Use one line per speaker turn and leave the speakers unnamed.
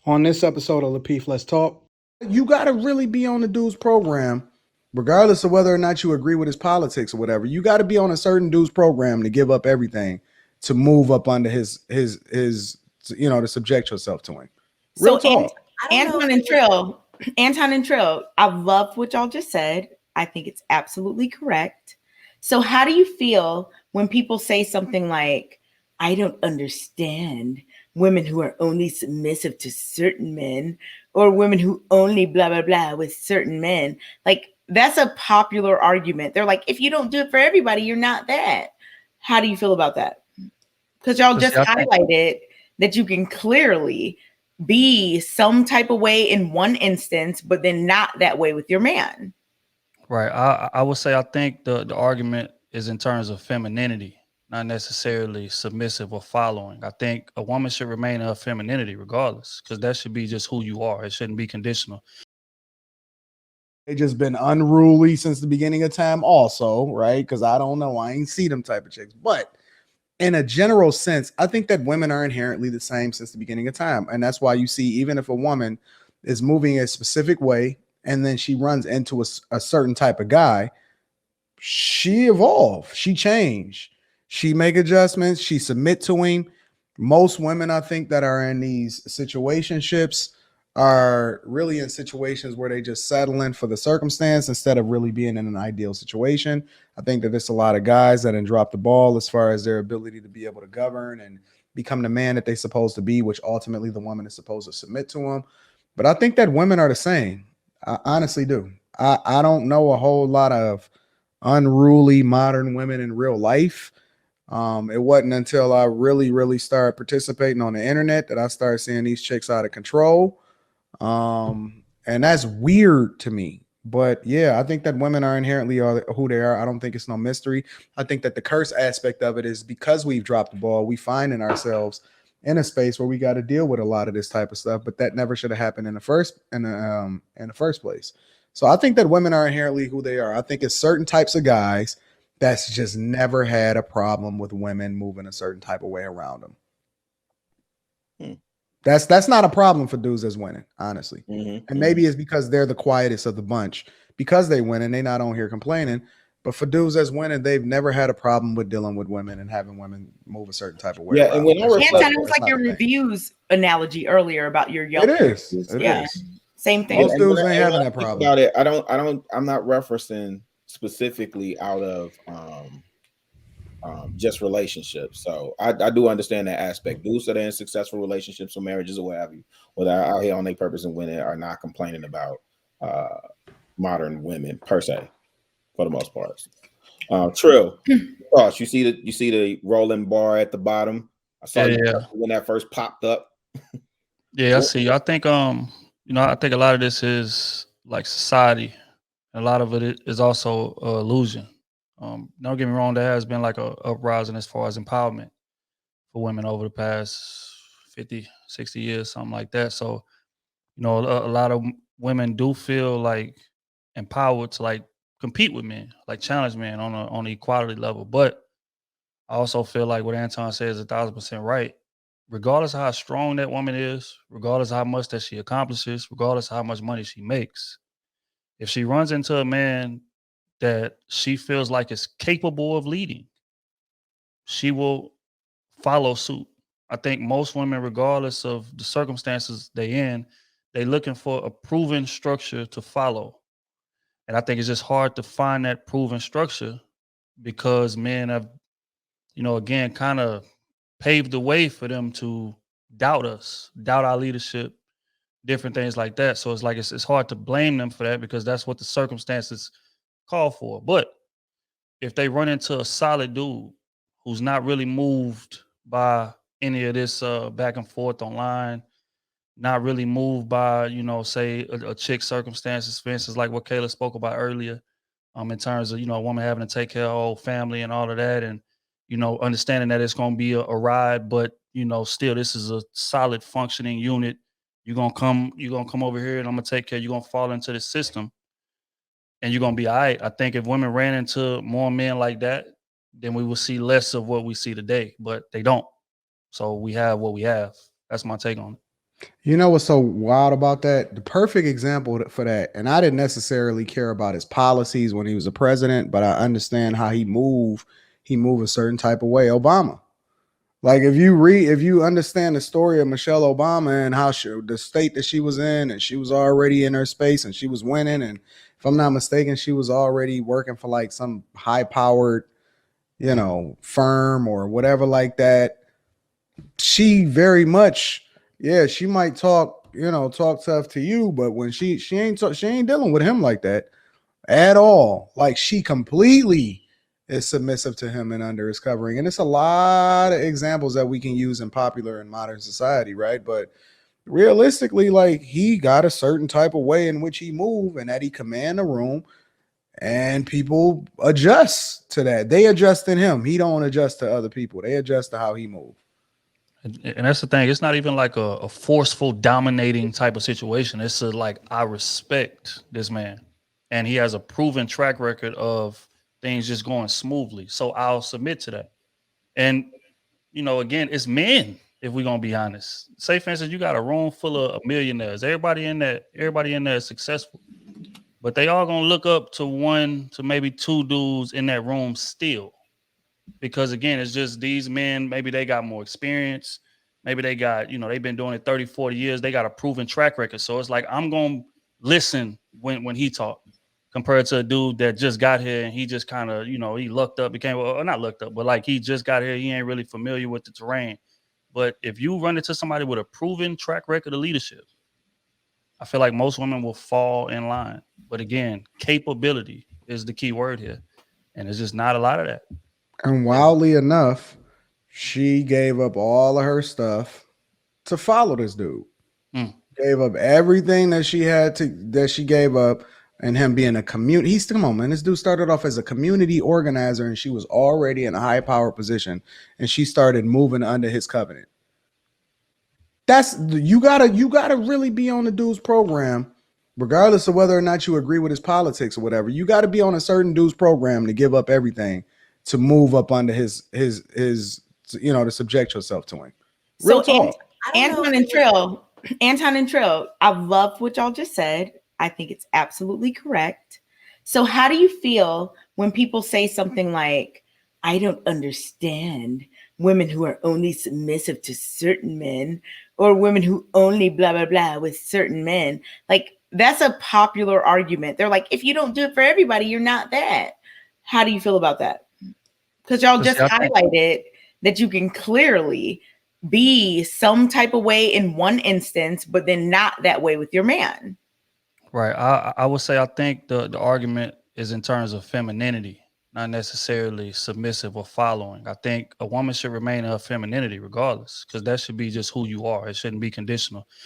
On this episode of Lapeef Let's Talk, you got to really be on the dude's program, regardless of whether or not you agree with his politics or whatever. You got to be on a certain dude's program to give up everything to move up under his to subject yourself to him. Real talk.
Anton and Trill, I love what y'all just said. I think it's absolutely correct. So how do you feel when people say something like, I don't understand women who are only submissive to certain men, or women who only blah, blah, blah with certain men? Like, that's a popular argument. They're like, if you don't do it for everybody, you're not that. How do you feel about that? Because y'all just highlighted that you can clearly be some type of way in one instance, but then not that way with your man.
Right. I would say I think the argument is in terms of femininity, not necessarily submissive or following. I think a woman should remain in her femininity regardless, because that should be just who you are. It shouldn't be conditional.
They just been unruly since the beginning of time also, right? Because I don't know. I ain't see them type of chicks. But in a general sense, I think that women are inherently the same since the beginning of time. And that's why you see, even if a woman is moving a specific way and then she runs into a certain type of guy, she evolve, she change, she make adjustments, she submit to him. Most women, I think, that are in these situationships are really in situations where they just settle in for the circumstance instead of really being in an ideal situation. I think that there's a lot of guys that didn't drop the ball as far as their ability to be able to govern and become the man that they're supposed to be, which ultimately the woman is supposed to submit to them. But I think that women are the same. I honestly do. I don't know a whole lot of unruly modern women in real life. It wasn't until I really started participating on the internet that I started seeing these chicks out of control. And that's weird to me. But yeah, I think that women are inherently who they are. I don't think it's no mystery. I think that the curse aspect of it is because we've dropped the ball, we finding ourselves in a space where we got to deal with a lot of this type of stuff. But that never should have happened in the first place. So I think that women are inherently who they are. I think it's certain types of guys that's just never had a problem with women moving a certain type of way around them. That's not a problem for dudes that's winning, honestly. And maybe it's because they're the quietest of the bunch. Because they win and they not on here complaining. But for dudes that's winning, they've never had a problem with dealing with women and having women move a certain type of way.
Yeah, and when it was like your reviews analogy earlier about your young.
It is. It is.
Same thing.
Most dudes ain't having that problem.
About it, I'm not referencing specifically out of just relationships. So I do understand that aspect. Dudes that are in successful relationships or marriages or what have you, whether out here on their purpose and winning, are not complaining about modern women per se, for the most part. Trill, gosh, you see the rolling bar at the bottom. I saw when that first popped up.
Yeah, I see. I think I think a lot of this is like society. A lot of it is also illusion. Don't get me wrong, there has been like a uprising as far as empowerment for women over the past 50, 60 years, something like that. So, a lot of women do feel like empowered to like compete with men, like challenge men on the equality level. But I also feel like what Anton says is 1,000% right. Regardless of how strong that woman is, regardless of how much that she accomplishes, regardless of how much money she makes, if she runs into a man that she feels like is capable of leading, she will follow suit. I think most women, regardless of the circumstances they in, they looking for a proven structure to follow. And I think it's just hard to find that proven structure because men have, again, kind of paved the way for them to doubt us, doubt our leadership, different things like that. So it's like it's hard to blame them for that because that's what the circumstances call for. But if they run into a solid dude who's not really moved by any of this back and forth online, not really moved by, say a chick's circumstances, for instance, like what Kayla spoke about earlier, in terms of, a woman having to take care of her whole family and all of that. And, understanding that it's going to be a ride, but, still this is a solid functioning unit. You're going to come over here and I'm going to take care. You're going to fall into the system and you're going to be all right. I think if women ran into more men like that, then we will see less of what we see today, but they don't. So we have what we have. That's my take on it.
You know what's so wild about that? The perfect example for that, and I didn't necessarily care about his policies when he was a president, but I understand how he moved. He moved a certain type of way. Obama. Like if you understand the story of Michelle Obama and how the state that she was in, and she was already in her space and she was winning, and if I'm not mistaken, she was already working for like some high powered, firm or whatever like that. She very much, yeah, she might talk tough to you, but when she ain't dealing with him like that at all. Like she completely is submissive to him and under his covering. And it's a lot of examples that we can use in popular and modern society, right? But realistically, like he got a certain type of way in which he move and that he command the room, and people adjust to that. They adjust in him. He don't adjust to other people. They adjust to how he move.
And that's the thing. It's not even like a forceful, dominating type of situation. It's like, I respect this man, and he has a proven track record of things just going smoothly. So I'll submit to that. And again, it's men. If we're gonna be honest, say for instance, you got a room full of millionaires. Everybody in there is successful, but they all gonna look up to one to maybe two dudes in that room still. Because again, it's just these men, maybe they got more experience. Maybe they got, they've been doing it 30, 40 years. They got a proven track record. So it's like, I'm going to listen when he talk compared to a dude that just got here and he just kind of, he lucked up, not lucked up, but like he just got here. He ain't really familiar with the terrain. But if you run into somebody with a proven track record of leadership, I feel like most women will fall in line. But again, capability is the key word here. And there's just not a lot of that.
And wildly enough, she gave up all of her stuff to follow this dude. Gave up everything that she gave up, and him being a community. Come on, man. This dude started off as a community organizer, and she was already in a high power position, and she started moving under his covenant. You gotta really be on the dude's program, regardless of whether or not you agree with his politics or whatever. You got to be on a certain dude's program to give up everything to move up under his to subject yourself to him. Real talk.
Anton and Trill, I love what y'all just said. I think it's absolutely correct. So how do you feel when people say something like, I don't understand women who are only submissive to certain men, or women who only blah, blah, blah with certain men? Like, that's a popular argument. They're like, if you don't do it for everybody, you're not that. How do you feel about that? Because y'all just highlighted that you can clearly be some type of way in one instance, but then not that way with your man.
Right. I would say I think the argument is in terms of femininity, not necessarily submissive or following. I think a woman should remain in her femininity regardless, because that should be just who you are. It shouldn't be conditional.